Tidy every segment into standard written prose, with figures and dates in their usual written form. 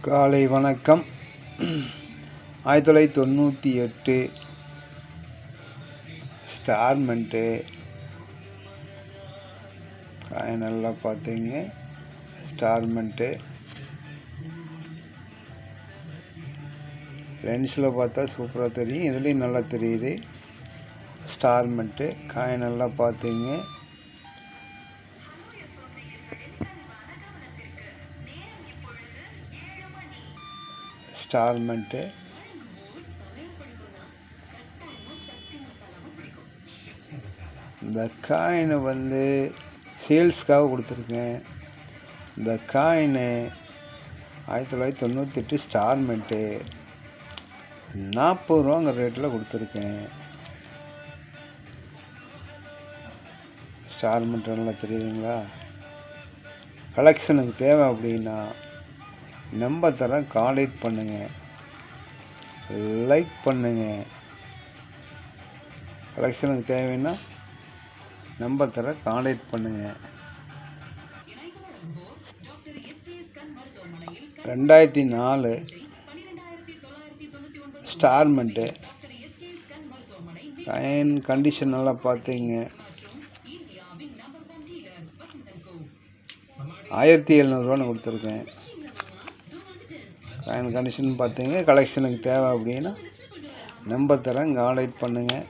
காலை வணக்கம். 1998 ஸ்டார்மெண்ட்டு காய் நல்லா பார்த்தீங்க. ஸ்டார்மெண்ட்டு லென்ஸில் பார்த்தா சூப்பராக தெரியும், இதுலேயும் நல்லா தெரியுது. ஸ்டார்மெண்ட்டு காய் நல்லா பார்த்தீங்க. ஸ்டார்மெண்ட்டு இந்த காயினை சேல்ஸ்க்காக கொடுத்துருக்கேன். இந்த காயினு 1998 ஸ்டார்மெண்ட்டு 40 ரூபாங்கிற ரேட்டில் கொடுத்துருக்கேன். ஸ்டார்மெண்ட் நல்லா தெரியுதுங்களா? கலெக்ஷனுக்கு தேவை அப்படின்னா நம்பர் தரேன், கான்டாக்ட் பண்ணுங்கள், லைக் பண்ணுங்கள். கலெக்ஷனுக்கு தேவைன்னா நம்பர் தரேன், கான்டாக்ட் பண்ணுங்கள். 2004 ஸ்டார்மெண்ட்டு காயின் கண்டிஷன் நல்லா பார்த்தீங்க. 1700 கொடுத்துருக்கேன். காயின் கண்டிஷன் பார்த்தீங்க. கலெக்ஷனுக்கு தேவை அப்படின்னா நம்பர் தரேன், கான்டாக்ட் பண்ணுங்கள்.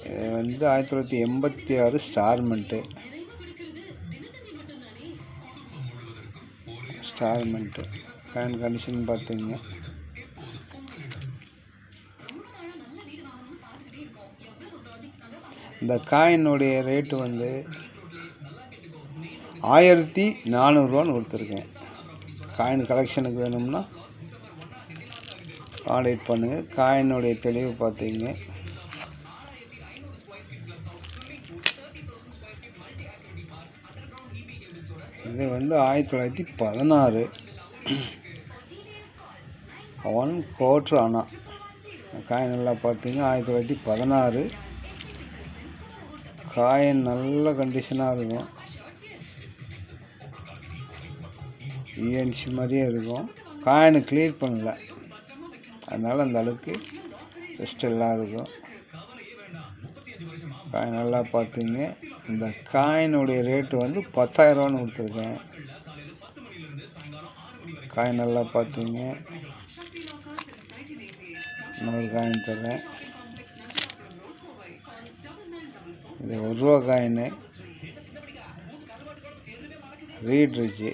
இது 1986 ஸ்டார்மெண்ட்டு காயின் கண்டிஷன் பார்த்தீங்க. இந்த காயினுடைய ரேட்டு 1400 கொடுத்துருக்கேன். காயின் கலெக்ஷனுக்கு வேணும்னா கான்டாக்ட் பண்ணுங்கள். காயினுடைய தெளிவு பார்த்தீங்க. இது 1916 1/4 அணா. காயின் நல்லா பார்த்தீங்க. 1916 காயின் நல்ல கண்டிஷனாக இருக்கும். இஎன்சி மாதிரியே இருக்கும். காயினை கிளியர் பண்ணல, அதனால் அந்த அளவுக்கு ரெஸ்ட் எல்லாம் இருக்கும். காயின் நல்லா பார்த்தீங்க. இந்த காயினுடைய ரேட்டு 10,000 கொடுத்துருக்கேன். காயின் நல்லா பார்த்தீங்க. இன்னொரு காயின் தர்றேன். இது 1 ரூபா காயினு, ரீட்ரிச்சு.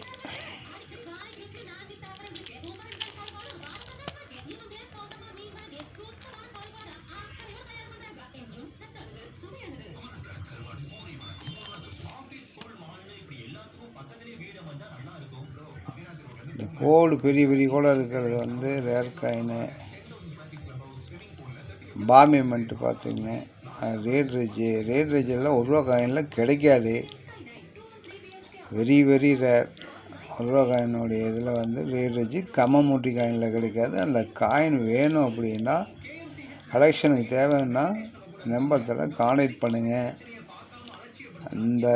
இந்த கோடு பெரிய பெரிய கோடாக இருக்கிறது ரேர் காயினு. பாமிமெண்ட்டு பார்த்துங்க. ரேட்ரிஜெல்லாம் 1 ரூபா காயினில் கிடைக்காது. Very very rare. 1 ரூபா காயினுடைய இதில் ரேட்ரிஜ் கம்மமூட்டி காயினில் கிடைக்காது. அந்த காயின் வேணும் அப்படின்னா கலெக்ஷனுக்கு தேவைன்னா நம்பர் தரேன், கான்டாக்ட் பண்ணுங்கள். இந்த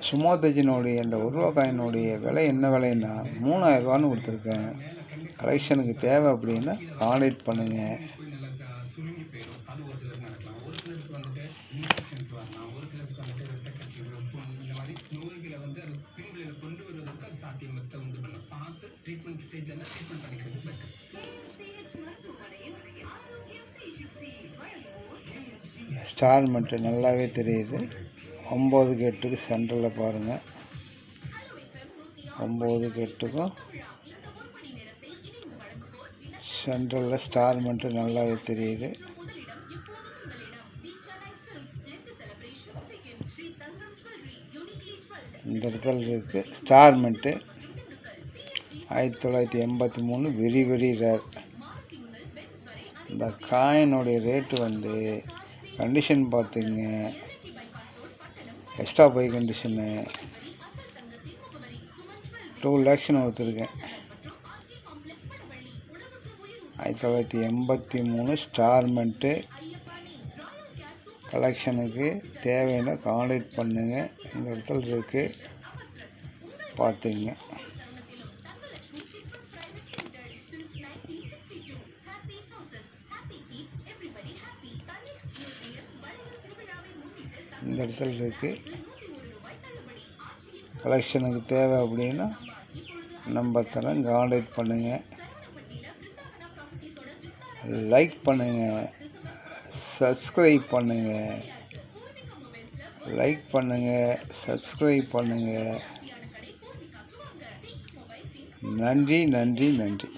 சுமோதஜினுடைய இந்த 1 ரூபா காயினுடைய விலை என்ன விலைன்னா 3000 கொடுத்துருக்கேன். கலெக்ஷனுக்கு தேவை அப்படின்னா கான்டாக்ட் பண்ணுங்கள். ஸ்டார்மெண்ட்டு நல்லாவே தெரியுது. 9க்கு 8க்கு சென்டரில் பாருங்கள். 9க்கு 8க்கும் சென்ட்ரலில் ஸ்டார்மெண்ட்டு நல்லாவே தெரியுது. இந்த இடத்துல இருக்குது ஸ்டார்மெண்ட்டு 1983 வெரி வெரி ரேர். இந்த காயினுடைய ரேட்டு கண்டிஷன் பார்த்துங்க. எக்ஸ்ட்ரா பை கண்டிஷனு 2 lakhs கொடுத்துருக்கேன். 1983 ஸ்டார்மெண்ட்டு கலெக்ஷனுக்கு தேவையான கான்டாக்ட் பண்ணுங்கள். இந்த இடத்துல இருக்குது, பார்த்துங்க. இந்த இடத்துல இருக்குது, கலெக்ஷனுக்கு தேவை அப்படின்னா நம்பர் தரேன், கான்டாக்ட் பண்ணுங்கள். லைக் பண்ணுங்கள், சப்ஸ்கிரைப் பண்ணுங்கள், லைக் பண்ணுங்கள், சப்ஸ்கிரைப் பண்ணுங்கள். நன்றி நன்றி நன்றி.